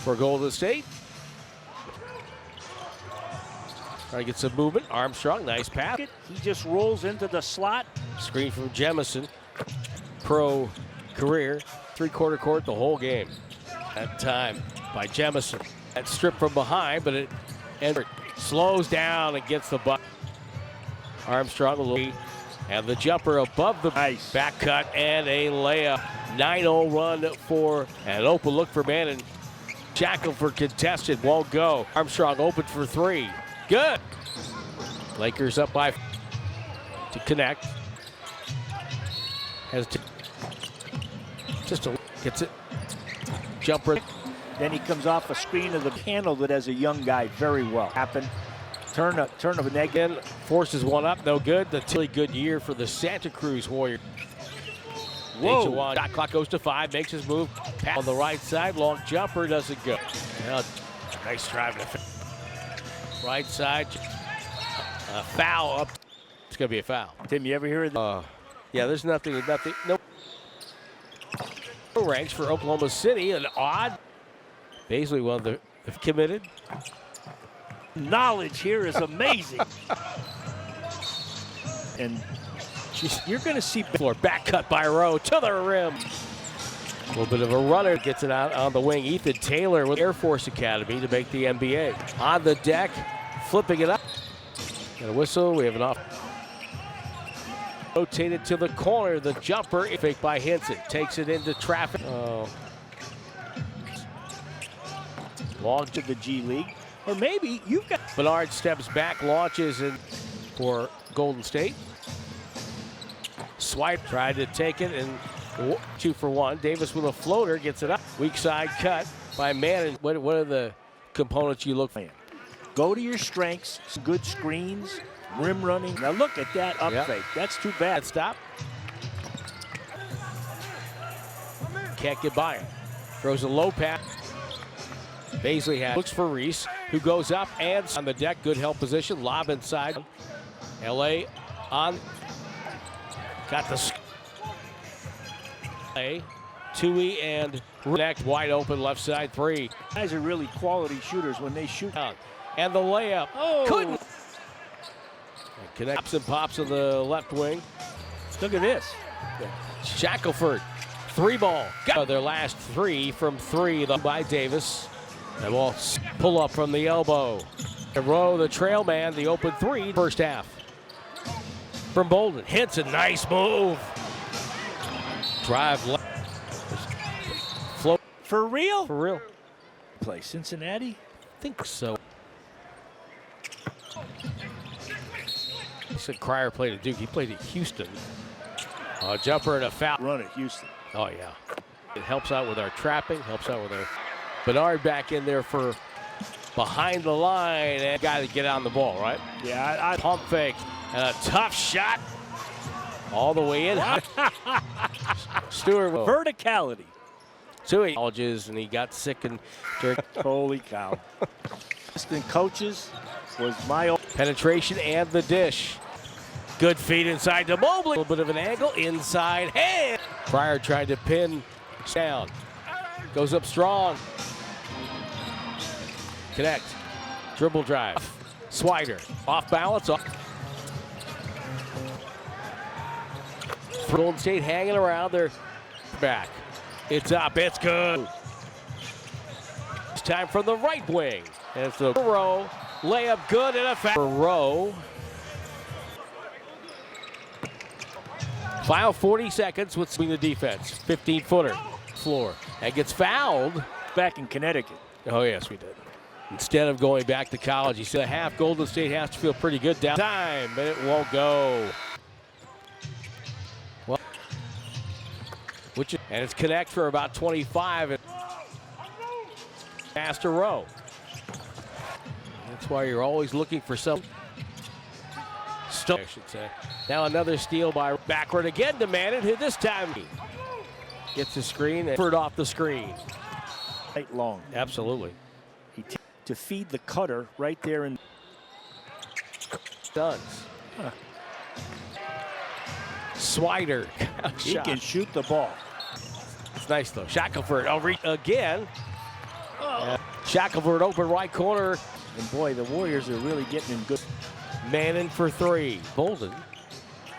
for Golden State. Trying to get some movement. Armstrong, nice pass. He just rolls into the slot. Screen from Jemison. Pro career. Three-quarter court the whole game. That time by Jemison. That strip from behind, but it slows down and gets the buck. Armstrong a little, and the jumper above the nice back cut and a layup. 9-0 run for an open look for Bannon. Shackelford contested, won't go. Armstrong open for three. Good. Lakers up by to connect. Has to just a gets it. Jumper. Then he comes off a screen of the handled it as a young guy very well. Happened. Turn of a neck in. Forces one up, no good. The really good year for the Santa Cruz Warriors. Whoa. Shot clock goes to 5, makes his move. Pass on the right side, long jumper, doesn't go. Now, nice drive. Right side, a foul up. It's going to be a foul. Tim, you ever hear of that? Yeah, there's nothing, no. Ranks for Oklahoma City, an odd. Basically, well, they've committed. Knowledge here is amazing. And you're going to see floor back cut by Rowe to the rim. A little bit of a runner gets it out on the wing. Ethan Taylor with Air Force Academy to make the NBA. On the deck, flipping it up. And a whistle. We have an off. Rotated to the corner. The jumper fake by Hinson takes it into traffic. Oh. Long to the G League. Or maybe you've got. Bernard steps back, launches in for Golden State. Swipe, tried to take it, and 2 for 1. Davis with a floater gets it up. Weak side cut by Manning. What are the components you look for? Go to your strengths, good screens, rim running. Now look at that up fake. That's too bad. Stop. Can't get by it. Throws a low pass. Baisley looks for Reese, who goes up and on the deck. Good help position. Lob inside. LA on. Got the Tui and Connect wide open left side 3. Guys are really quality shooters when they shoot. And the layup. Oh. Couldn't. Connects and pops on the left wing. Look at this. Shackelford. 3 ball. Got their last 3 from 3 by Davis. And we'll pull up from the elbow. Rowe, the trail man, the open 3 first half. From Bolden. Hits a nice move. Drive left. Float. For real? For real. Play Cincinnati? I think so. He said Cryer played at Duke. He played at Houston. Jumper and a foul. Run at Houston. Oh, yeah. It helps out with our trapping. Helps out with our... Bernard back in there for behind the line and got to get on the ball, right? Yeah, pump fake and a tough shot all the way in. Stewart verticality. Tui colleges and he got sick and holy cow. Assistant coaches was my own penetration and the dish. Good feed inside to Mobley. A little bit of an angle inside hand. Cryer tried to pin down. Goes up strong. Connect. Dribble drive. Swider. Off balance. Golden State hanging around their back. It's up. It's good. It's time from the right wing. And it's the Rowe. Layup good and a foul. Rowe. Final 40 seconds with the defense. 15-footer. Floor. And gets fouled. Back in Connecticut. Oh, yes, we did. Instead of going back to college, he said a half Golden State has to feel pretty good down time, but it won't go. Well, and it's Connect for about 25 and Master Rowe. That's why you're always looking for some. I should say. Now another steal by backward again to Manning, who this time gets the screen and off the screen. Right long. Absolutely. To feed the cutter right there in. Does. Huh. Swider. He can shoot the ball. It's nice though. Shackelford again. Shackelford open right corner. And boy, the Warriors are really getting in good. Manning for three. Bolden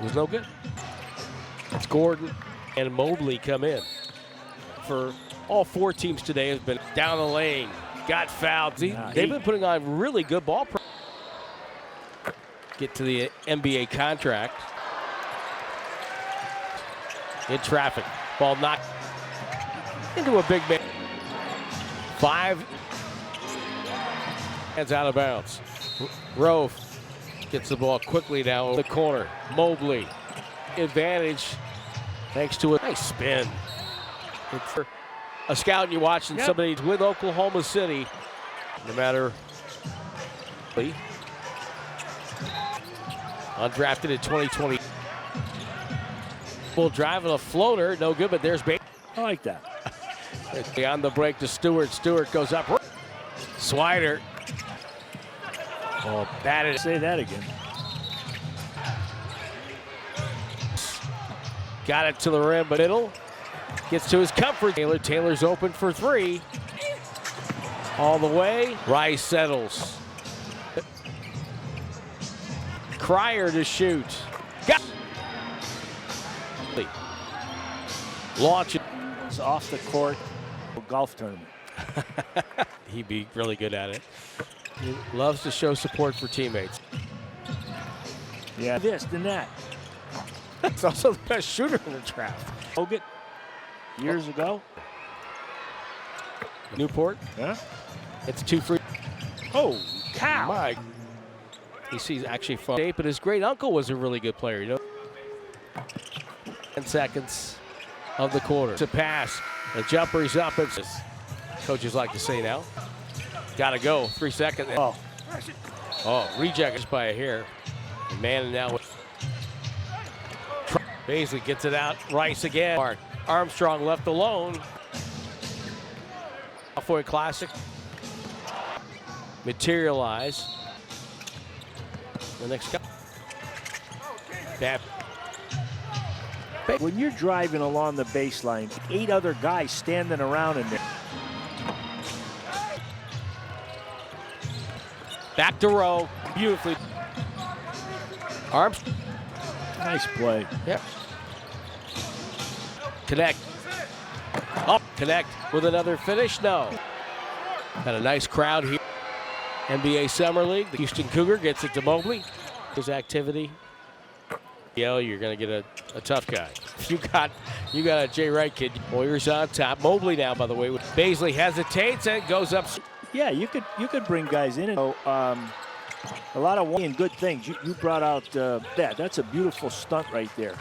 was no good. It's Gordon and Mobley come in. For all four teams today has been down the lane. Got fouled. They've been putting on really good ball. Get to the NBA contract. In traffic. Ball knocked into a big man. 5 hands out of bounds. Rove gets the ball quickly now in the corner. Mobley. Advantage thanks to a nice spin. For a scout you're watching somebody with Oklahoma City. No matter. Undrafted in 2020. Full drive and a floater. No good, but there's Bates. I like that. On the break to Stewart. Stewart goes up. Swider. Oh, batted. Say that again. Got it to the rim, but middle. Gets to his comfort. Taylor's open for three. All the way. Rice settles. Cryer to shoot. Got. Launch it. It's off the court. Golf tournament. He'd be really good at it. He loves to show support for teammates. Yeah. This, then that. He's also the best shooter in the draft. Hogan, years ago. Newport. Yeah. It's 2 free. Oh, cow. My. He sees actually fun. But his great uncle was a really good player, you know. 10 seconds of the quarter. It's a pass. The jumper is up. It's coaches like to say now. Gotta go. 3 seconds. Oh, reject just by a hair. And Manning now with. Baisley gets it out. Rice again. Armstrong left alone. For a classic. Materialize. The next guy. Bad. When you're driving along the baseline, 8 other guys standing around in there. Back to Rowe. Beautifully. Arms. Nice play. Yep. Connect. Up. Connect with another finish. No. Got a nice crowd here. NBA Summer League. The Houston Cougar gets it to Mobley. His activity. You're going to get a tough guy. You got a Jay Wright kid. Warriors on top. Mobley now, by the way. Baisley hesitates and goes up. Yeah, you could bring guys in. And, a lot of and good things. You brought out that. That's a beautiful stunt right there.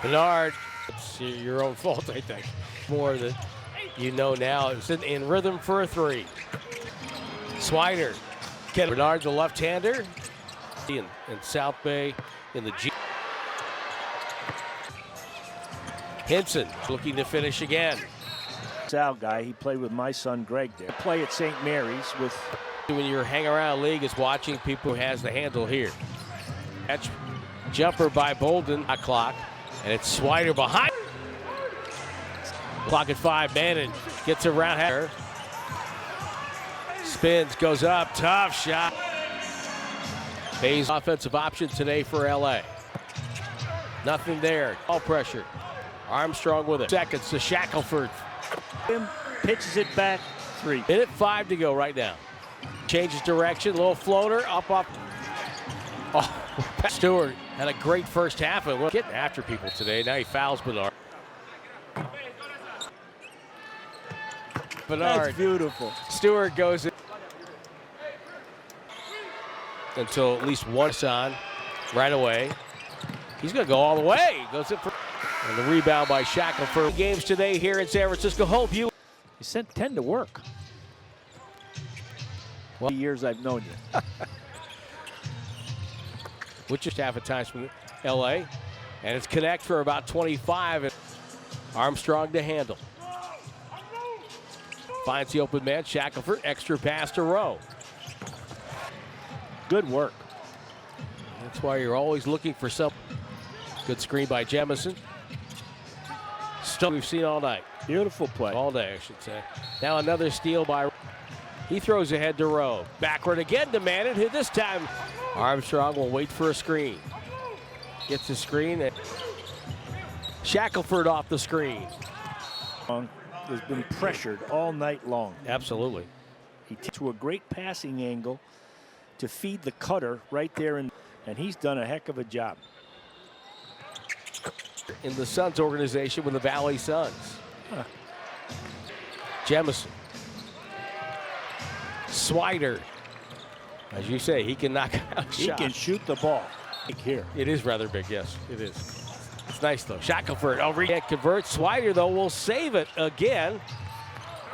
Bernard, it's your own fault, I think. More that you know now. It's in rhythm for a three. Swider. Bernard, the left-hander. In South Bay in the G. Hinson looking to finish again. Sal guy, he played with my son Greg there. Play at St. Mary's with. When you're hang around league is watching people who has the handle here. Catch jumper by Bolden. Clock, and it's Swider behind. Clock at 5. Manning gets around her. Spins, goes up, tough shot. Bayes offensive option today for LA. Nothing there. All pressure. Armstrong with it. Seconds to Shackelford. Pitches it back. 3. Minute 5 to go right now. Changes direction. Little floater. Up. Oh, Stewart had a great first half and we're getting after people today. Now he fouls Bernard. That's beautiful. Stewart goes in. Until at least one's on right away. He's going to go all the way. Goes in for and the rebound by Shackelford. Games today here in San Francisco. Hope you. You sent 10 to work. Well, years I've known you. Which just half a times from LA. And it's connect for about 25. And Armstrong to handle. Finds the open man. Shackelford. Extra pass to Rowe. Good work. That's why you're always looking for some. Good screen by Jamison. still we've seen all night. Beautiful play. All day, I should say. Now another steal by. He throws ahead to Rowe. Backward again to Manning, who this time Armstrong will wait for a screen. Gets the screen. And Shackelford off the screen. Has been pressured all night long. Absolutely. He to a great passing angle to feed the cutter right there, and he's done a heck of a job. In the Suns organization with the Valley Suns. Huh. Jemison. Swider. As you say, he can knock out a He shot. can shoot the ball. Here. It is rather big, yes, it is. It's nice, though. Shackelford, can't convert. Swider, though, will save it again.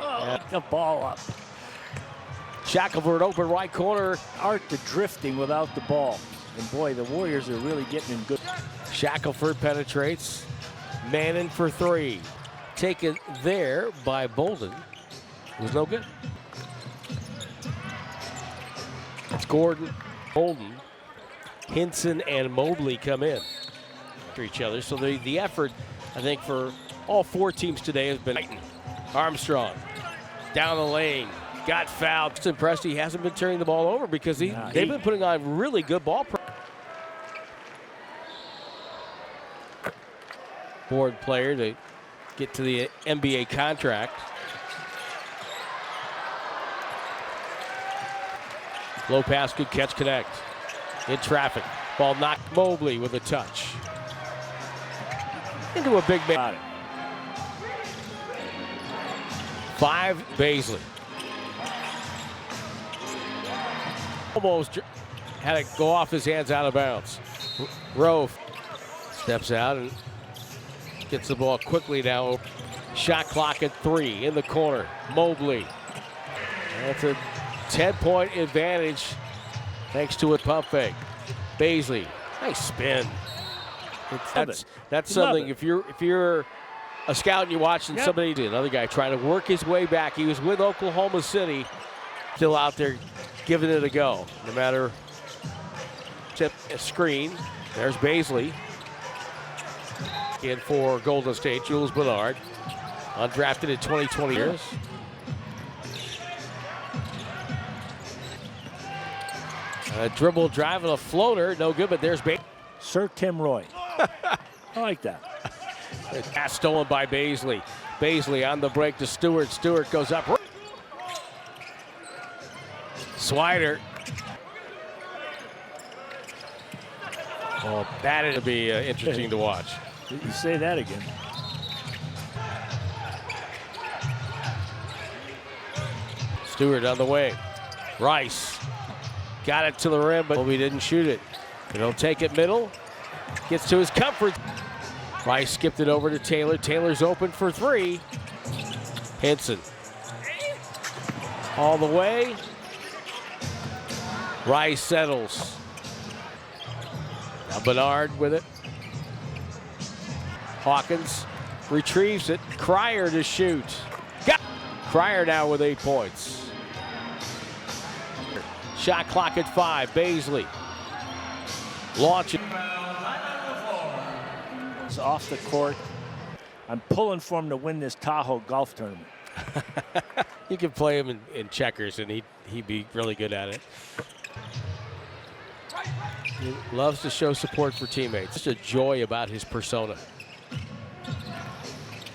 Oh, the ball up. Shackelford open right corner. Art to drifting without the ball. And boy, the Warriors are really getting in good. Shackelford penetrates. Manning for three. Taken there by Bolden. It was no good. It's Gordon, Bolden, Hinson, and Mobley come in for each other. So the effort, I think, for all four teams today has been Armstrong down the lane. Got fouled. Just impressed he hasn't been turning the ball over because they've been putting on really good ball. Board player to get to the NBA contract. Low pass, good catch, connect. In traffic. Ball knocked Mobley with a touch. Into a big man. 5, Baisley. Almost had it go off his hands out of bounds. Rowe steps out and gets the ball quickly now. Shot clock at 3 in the corner. Mobley. That's a 10-point advantage thanks to a pump fake. Baisley, nice spin. That's something. If you're a scout and you're watching somebody, another guy trying to work his way back. He was with Oklahoma City, still out there giving it a go. No matter tip a screen. There's Baisley. In for Golden State, Jules Bernard, undrafted in 2020 years. A dribble drive and a floater, no good, but there's Sir Tim Roy. I like that. Pass stolen by Baisley. Baisley on the break to Stewart. Stewart goes up. Swider. Oh, that'd be interesting to watch. You say that again. Stewart on the way. Rice got it to the rim, but we didn't shoot it. He'll take it middle. Gets to his comfort. Rice skipped it over to Taylor. Taylor's open for 3. Hinson. All the way. Rice settles. Now Bernard with it. Hawkins retrieves it. Cryer to shoot. Got Cryer now with 8 points. Shot clock at 5. Baisley. Launching. It's off the court. I'm pulling for him to win this Tahoe golf tournament. You can play him in checkers, and he'd be really good at it. He loves to show support for teammates. Just a joy about his persona.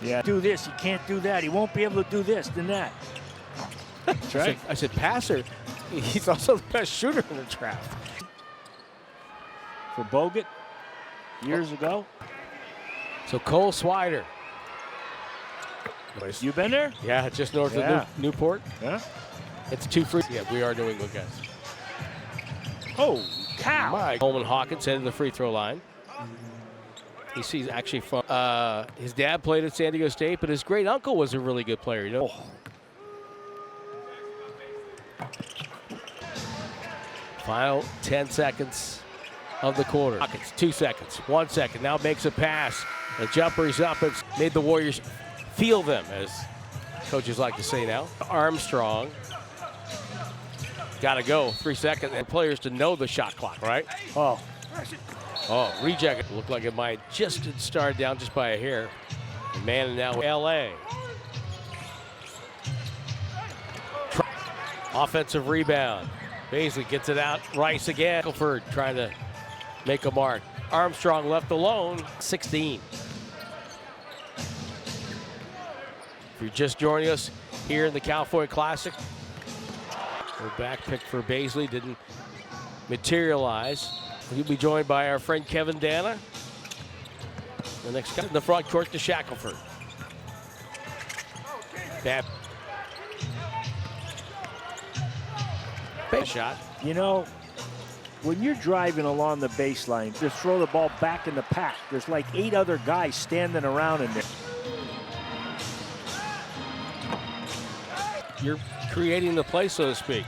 Yeah. Do this, he can't do that. He won't be able to do this, then that. That's right. I said passer. He's also the best shooter in the draft. For Bogut, years ago. So Cole Swider. You been there? Yeah, just north of Newport. Yeah. It's 2 free. Yeah, we are New England guys. Oh, cow. My. Coleman Hawkins headed to the free throw line. He's actually from, his dad played at San Diego State, but his great uncle was a really good player, you know. Oh. Final 10 seconds of the quarter. Hawkins, 2 seconds, 1 second. Now makes a pass. The jumper's up. It's made the Warriors feel them, as coaches like to say now. Armstrong. Got to go. 3 seconds. And players to know the shot clock, right? Oh. Oh, reject. Looked like it might just start down just by a hair. And man, now LA. Offensive rebound. Baisley gets it out. Rice again. Shackelford trying to make a mark. Armstrong left alone. 16. If you're just joining us here in the California Classic, we're back pick for Baisley didn't materialize. We'll be joined by our friend Kevin Dana. The next guy in the front court to Shackelford. Bad shot. You know, when you're driving along the baseline, just throw the ball back in the pack. There's like 8 other guys standing around in there. You're creating the play, so to speak.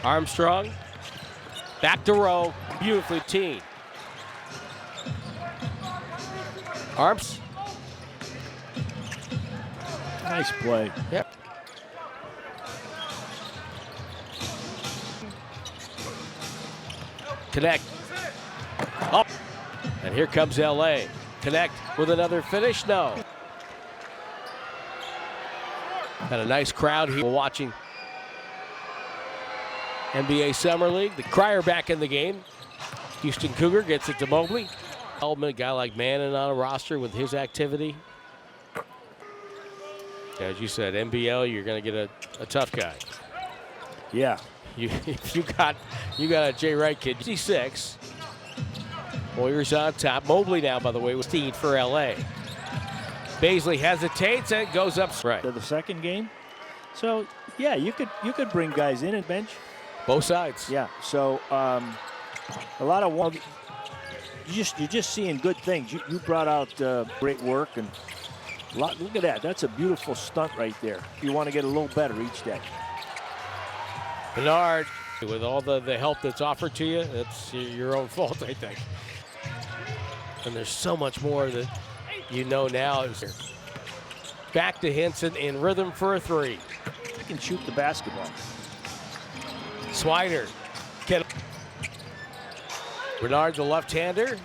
Armstrong, back to row, beautifully team. Arms. Nice play. Yep. Connect. Up. And here comes LA. Connect with another finish. No. Had a nice crowd here watching NBA Summer League. The Crier back in the game. Houston Cougar gets it to Mobley. A guy like Mannon on a roster with his activity. As you said, NBL, you're going to get a tough guy. Yeah. You got a Jay Wright kid. 56. Warriors on top. Mobley now, by the way, was 15 for LA. Baisley hesitates and goes up right To the second game. So yeah, you could bring guys in and bench. Both sides. Yeah. So a lot of one. You're just seeing good things. You brought out great work and look at that. That's a beautiful stunt right there. You want to get a little better each day. Bernard, with all the help that's offered to you, that's your own fault, I think. And there's so much more that you know now. Back to Hinson in rhythm for a 3. He can shoot the basketball. Swider. Bernard, the left-hander.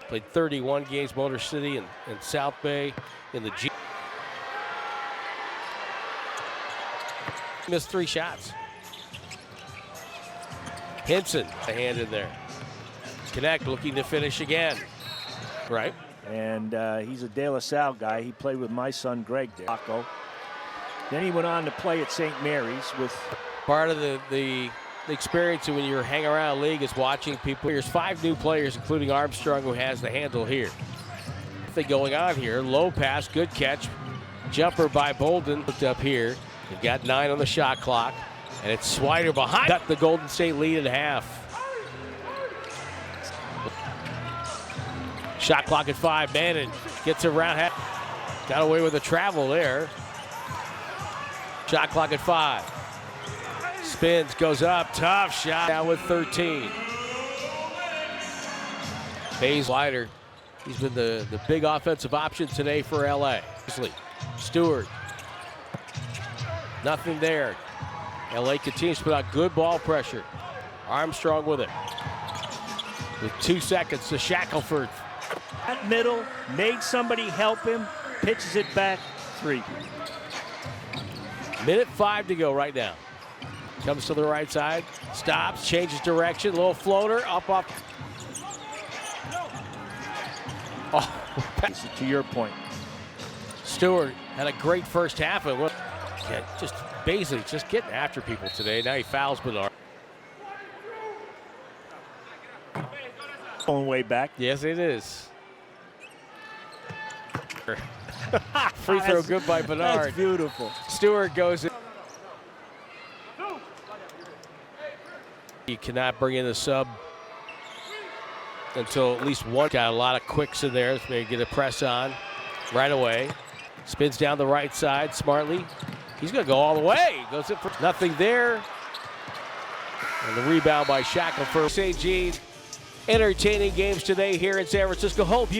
Played 31 games, Motor City and South Bay in the G. Missed 3 shots. Hinson, a hand in there. Connect, looking to finish again. Right. And he's a De La Salle guy. He played with my son Greg there. Then he went on to play at St. Mary's with. Part of the experience when you're hanging around a league is watching people. There's 5 new players, including Armstrong, who has the handle here. Thing going on here. Low pass, good catch. Jumper by Bolden. Looked up here. They've got 9 on the shot clock. And it's Swider behind. Got the Golden State lead at half. Shot clock at 5. Mannon gets around half. Got away with the travel there. Shot clock at 5. Spins, goes up, tough shot. Now with 13. Swider, he's been the big offensive option today for LA. Stewart, nothing there. LA continues to put out good ball pressure. Armstrong with it. With 2 seconds to Shackelford. At middle, made somebody help him, pitches it back, 3. Minute 5 to go right now. Comes to the right side, stops, changes direction, little floater, up. Oh, to your point. Stewart had a great first half. And just basically just getting after people today. Now he fouls Bernard. Going way back. Yes, it is. Free throw good by Bernard. That's beautiful. Stewart goes in. You cannot bring in a sub until at least one. Got a lot of quicks in there. Let's maybe get a press on right away. Spins down the right side smartly. He's going to go all the way. Goes in for nothing there. And the rebound by Shackelford. St. Jean. Entertaining games today here in San Francisco. Hope you